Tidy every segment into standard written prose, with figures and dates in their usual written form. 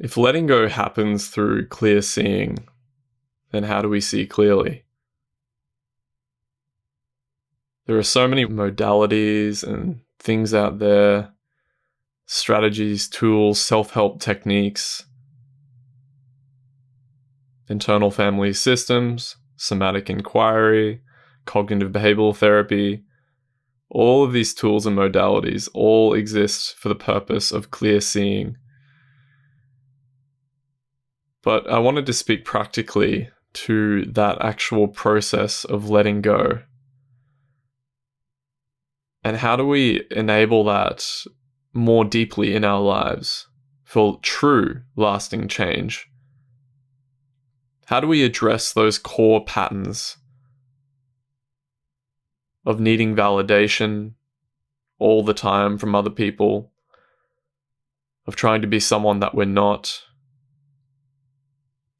If letting go happens through clear seeing, then how do we see clearly? There are so many modalities and things out there, strategies, tools, self-help techniques, internal family systems, somatic inquiry, cognitive behavioral therapy. All of these tools and modalities all exist for the purpose of clear seeing. But I wanted to speak practically to that actual process of letting go. And how do we enable that more deeply in our lives for true lasting change? How do we address those core patterns of needing validation all the time from other people, of trying to be someone that we're not,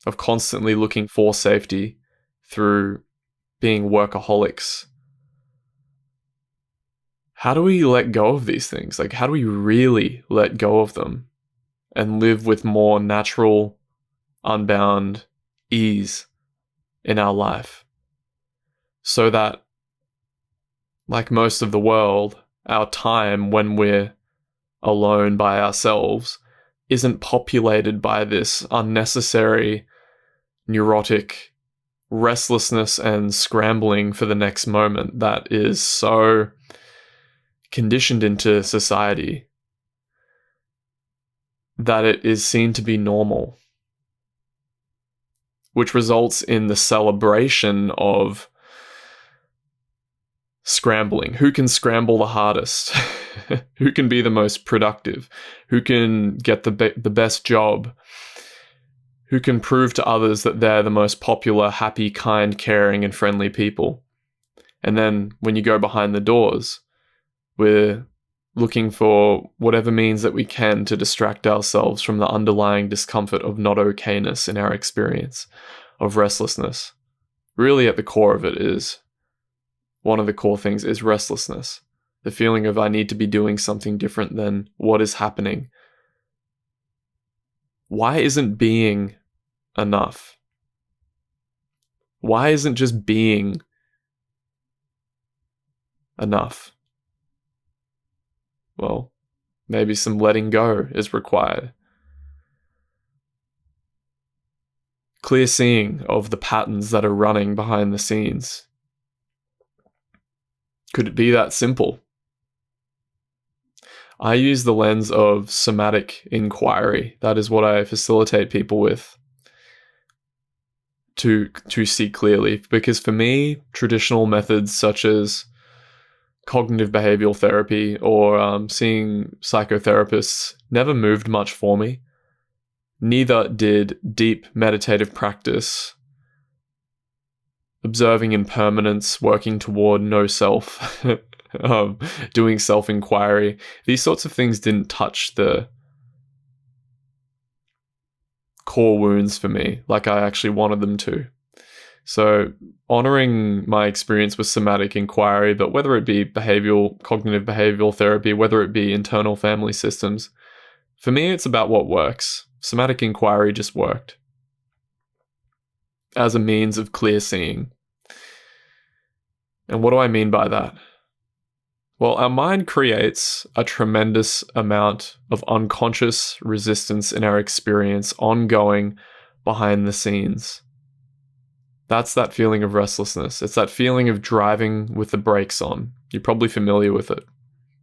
of constantly looking for safety through being workaholics? How do we let go of these things? Like, how do we really let go of them and live with more natural, unbound ease in our life? So that, like most of the world, our time when we're alone by ourselves isn't populated by this unnecessary, neurotic restlessness and scrambling for the next moment that is so conditioned into society that it is seen to be normal, which results in the celebration of scrambling. Who can scramble the hardest? Who can be the most productive? Who can get the best job? Who can prove to others that they're the most popular, happy, kind, caring, and friendly people? And then when you go behind the doors, we're looking for whatever means that we can to distract ourselves from the underlying discomfort of not okayness in our experience, of restlessness. Really at the core of it is, one of the core things is restlessness. The feeling of I need to be doing something different than what is happening. Why isn't being enough? Why isn't just being enough? Well, maybe some letting go is required. Clear seeing of the patterns that are running behind the scenes. Could it be that simple? I use the lens of somatic inquiry. That is what I facilitate people with to see clearly. Because for me, traditional methods such as cognitive behavioral therapy or seeing psychotherapists never moved much for me. Neither did deep meditative practice, observing impermanence, working toward no self, doing self-inquiry. These sorts of things didn't touch the core wounds for me like I actually wanted them to. So honoring my experience with somatic inquiry, but whether it be cognitive behavioral therapy, whether it be internal family systems, for me it's about what works. Somatic inquiry just worked as a means of clear seeing. And what do I mean by that? Well, our mind creates a tremendous amount of unconscious resistance in our experience, ongoing behind the scenes. That's that feeling of restlessness. It's that feeling of driving with the brakes on. You're probably familiar with it.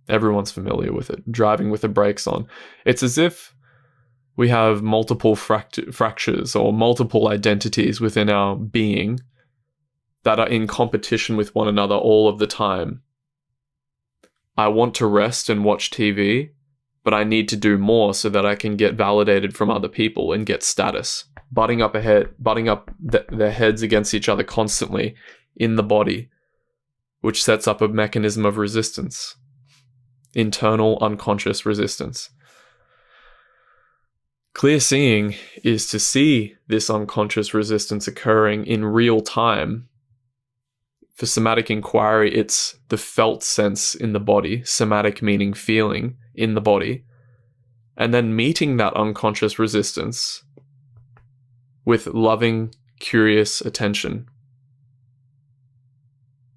Everyone's familiar with it. Driving with the brakes on. It's as if we have multiple fractures or multiple identities within our being that are in competition with one another all of the time. I want to rest and watch TV, but I need to do more so that I can get validated from other people and get status. Butting up their heads against each other constantly in the body, which sets up a mechanism of resistance. Internal unconscious resistance. Clear seeing is to see this unconscious resistance occurring in real time. For somatic inquiry, it's the felt sense in the body, somatic meaning feeling in the body, and then meeting that unconscious resistance with loving, curious attention.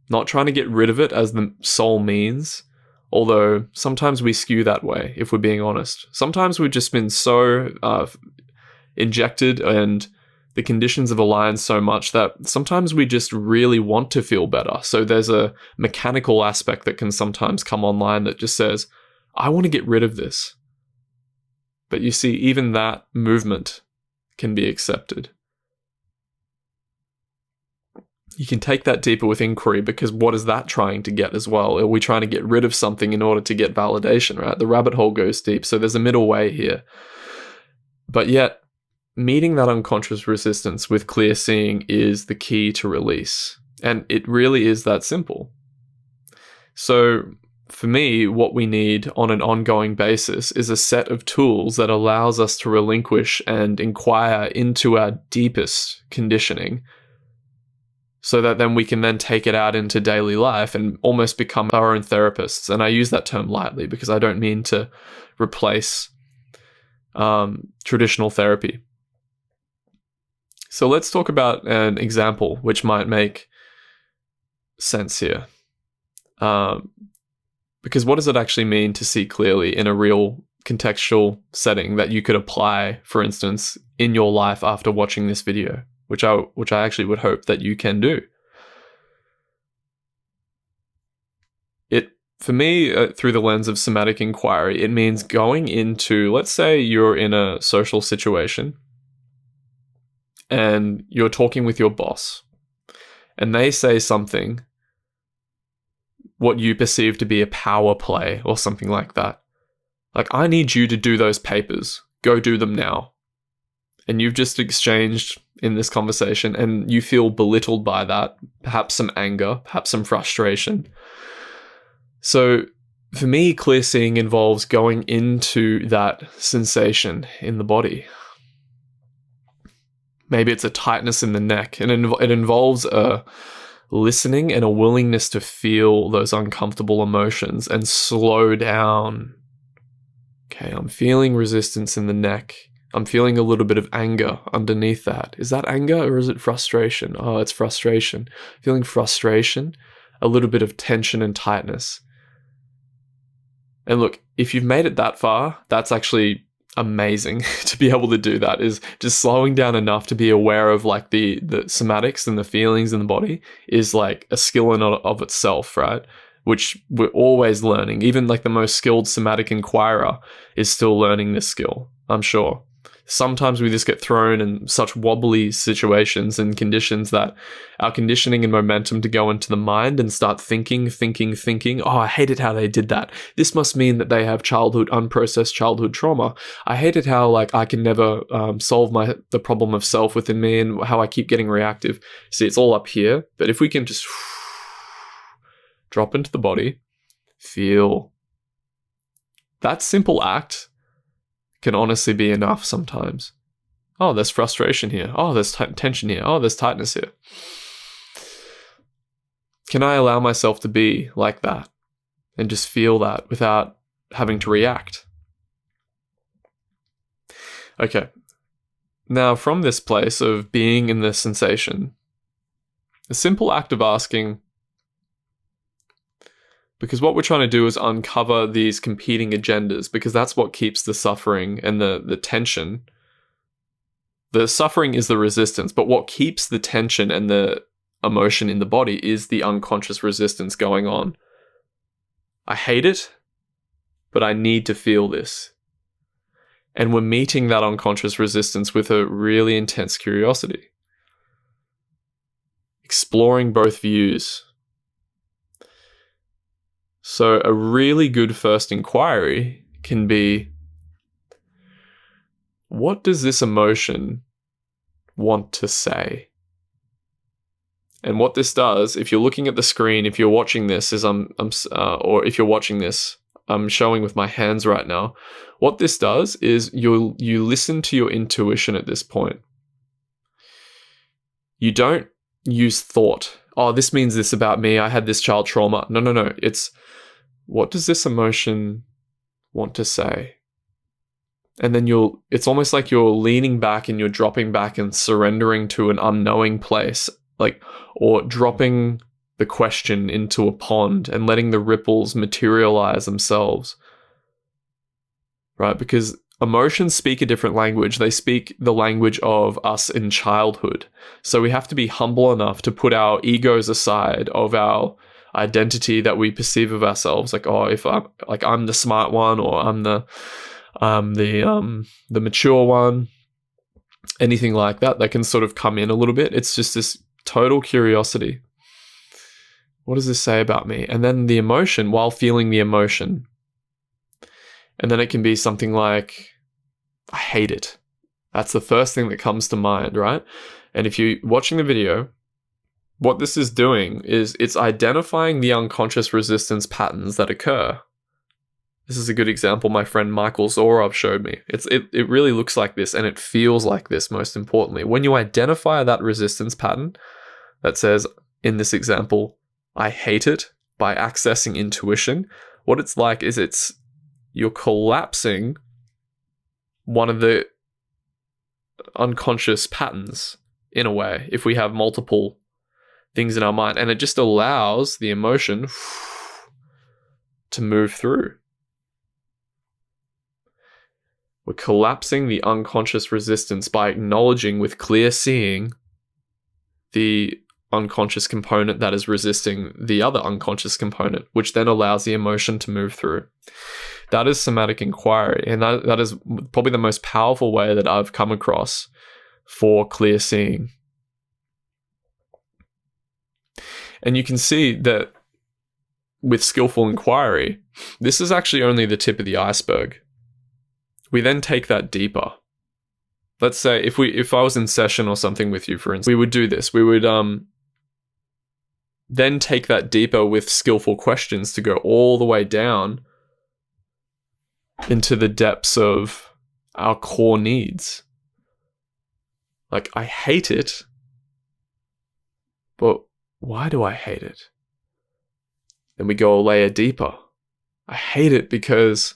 Not trying to get rid of it as the soul means, although sometimes we skew that way, if we're being honest. Sometimes we've just been so injected and the conditions have aligned so much that sometimes we just really want to feel better. So there's a mechanical aspect that can sometimes come online that just says, I want to get rid of this. But you see, even that movement can be accepted. You can take that deeper with inquiry, because what is that trying to get as well? Are we trying to get rid of something in order to get validation, right? The rabbit hole goes deep, so there's a middle way here. But yet, meeting that unconscious resistance with clear seeing is the key to release. And it really is that simple. So for me, what we need on an ongoing basis is a set of tools that allows us to relinquish and inquire into our deepest conditioning, so that then we can then take it out into daily life and almost become our own therapists. And I use that term lightly because I don't mean to replace traditional therapy. So let's talk about an example which might make sense here. Because what does it actually mean to see clearly in a real contextual setting that you could apply, for instance, in your life after watching this video? Which I actually would hope that you can do. For me, through the lens of somatic inquiry, it means going into, let's say you're in a social situation and you're talking with your boss and they say something, what you perceive to be a power play or something like that. Like, I need you to do those papers. Go do them now. And you've just exchanged in this conversation and you feel belittled by that, perhaps some anger, perhaps some frustration. So for me, clear seeing involves going into that sensation in the body. Maybe it's a tightness in the neck, and it involves a listening and a willingness to feel those uncomfortable emotions and slow down. Okay, I'm feeling resistance in the neck. I'm feeling a little bit of anger underneath that. Is that anger or is it frustration? Oh, it's frustration. Feeling frustration, a little bit of tension and tightness. And look, if you've made it that far, that's actually amazing to be able to do that, is just slowing down enough to be aware of like the somatics and the feelings in the body is like a skill in of itself, right? Which we're always learning. Even like the most skilled somatic inquirer is still learning this skill, I'm sure. Sometimes we just get thrown in such wobbly situations and conditions that our conditioning and momentum to go into the mind and start thinking, oh, I hated how they did that. This must mean that they have unprocessed childhood trauma. I hated how like I can never solve the problem of self within me and how I keep getting reactive. See, it's all up here. But if we can just drop into the body, feel, that simple act can honestly be enough sometimes. Oh, there's frustration here. Oh, there's tension here. Oh, there's tightness here. Can I allow myself to be like that and just feel that without having to react? Okay. Now, from this place of being in the sensation, a simple act of asking, because what we're trying to do is uncover these competing agendas, because that's what keeps the suffering and the tension. The suffering is the resistance, but what keeps the tension and the emotion in the body is the unconscious resistance going on. I hate it, but I need to feel this. And we're meeting that unconscious resistance with a really intense curiosity. Exploring both views. So a really good first inquiry can be, what does this emotion want to say? And what this does, if you're looking at the screen, if you're watching this, or if you're watching this, I'm showing with my hands right now. What this does is you listen to your intuition at this point. You don't use thought. Oh, this means this about me. I had this child trauma. No. It's, what does this emotion want to say? And then it's almost like you're leaning back and you're dropping back and surrendering to an unknowing place, like, or dropping the question into a pond and letting the ripples materialize themselves, right? Because emotions speak a different language. They speak the language of us in childhood. So we have to be humble enough to put our egos aside of our identity that we perceive of ourselves. Like, oh, if I'm the smart one, or I'm the mature one, anything like that can sort of come in a little bit. It's just this total curiosity. What does this say about me? And then the emotion, while feeling the emotion. And then it can be something like, I hate it. That's the first thing that comes to mind, right? And if you're watching the video, what this is doing is it's identifying the unconscious resistance patterns that occur. This is a good example my friend Michael Zorov showed me. It really looks like this, and it feels like this, most importantly. When you identify that resistance pattern that says, in this example, I hate it, by accessing intuition, what it's like is you're collapsing one of the unconscious patterns in a way, if we have multiple things in our mind, and it just allows the emotion to move through. We're collapsing the unconscious resistance by acknowledging with clear seeing the unconscious component that is resisting the other unconscious component, which then allows the emotion to move through. That is somatic inquiry, and that is probably the most powerful way that I've come across for clear seeing. And you can see that with skillful inquiry, this is actually only the tip of the iceberg. We then take that deeper. Let's say if I was in session or something with you, for instance, we would do this. We would then take that deeper with skillful questions to go all the way down into the depths of our core needs. Like, I hate it, but why do I hate it? Then we go a layer deeper. I hate it because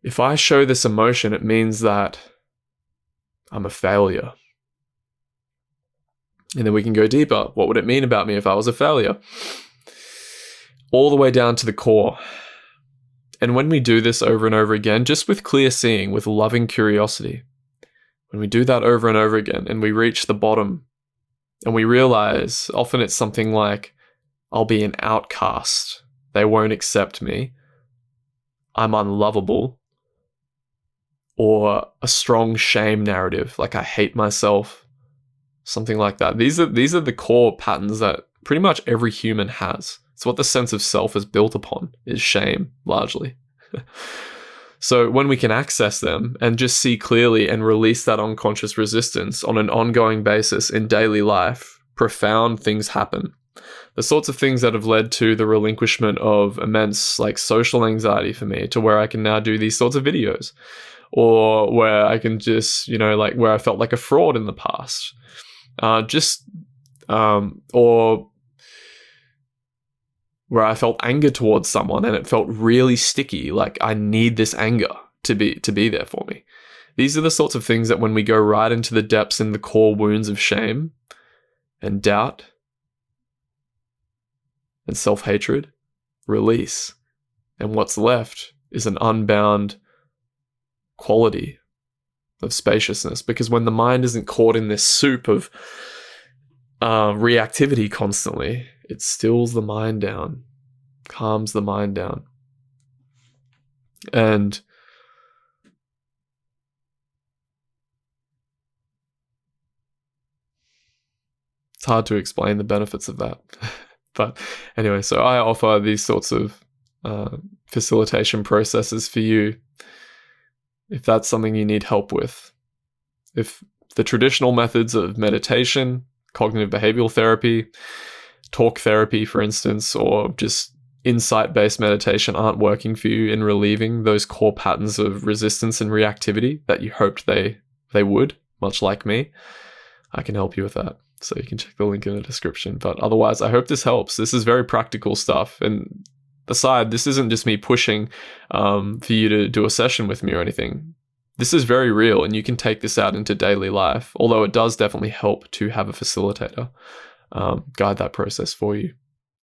if I show this emotion, it means that I'm a failure. And then we can go deeper. What would it mean about me if I was a failure? All the way down to the core. And when we do this over and over again, just with clear seeing, with loving curiosity, when we do that over and over again and we reach the bottom and we realize, often it's something like, I'll be an outcast. They won't accept me. I'm unlovable. Or a strong shame narrative, like I hate myself. Something like that. These are the core patterns that pretty much every human has. It's what the sense of self is built upon, is shame, largely. So when we can access them and just see clearly and release that unconscious resistance on an ongoing basis in daily life, profound things happen. The sorts of things that have led to the relinquishment of immense like social anxiety for me, to where I can now do these sorts of videos, or where I can just, like where I felt like a fraud in the past. Or where I felt anger towards someone and it felt really sticky, like I need this anger to be there for me. These are the sorts of things that when we go right into the depths and the core wounds of shame and doubt and self-hatred, release. And what's left is an unbound quality of spaciousness, because when the mind isn't caught in this soup of reactivity constantly, it stills the mind down, calms the mind down. And it's hard to explain the benefits of that. But anyway, so I offer these sorts of facilitation processes for you if that's something you need help with. If the traditional methods of meditation, cognitive behavioral therapy, talk therapy, for instance, or just insight-based meditation aren't working for you in relieving those core patterns of resistance and reactivity that you hoped they would, much like me, I can help you with that. So you can check the link in the description. But otherwise, I hope this helps. This is very practical stuff. And aside, this isn't just me pushing for you to do a session with me or anything. This is very real, and you can take this out into daily life, although it does definitely help to have a facilitator guide that process for you.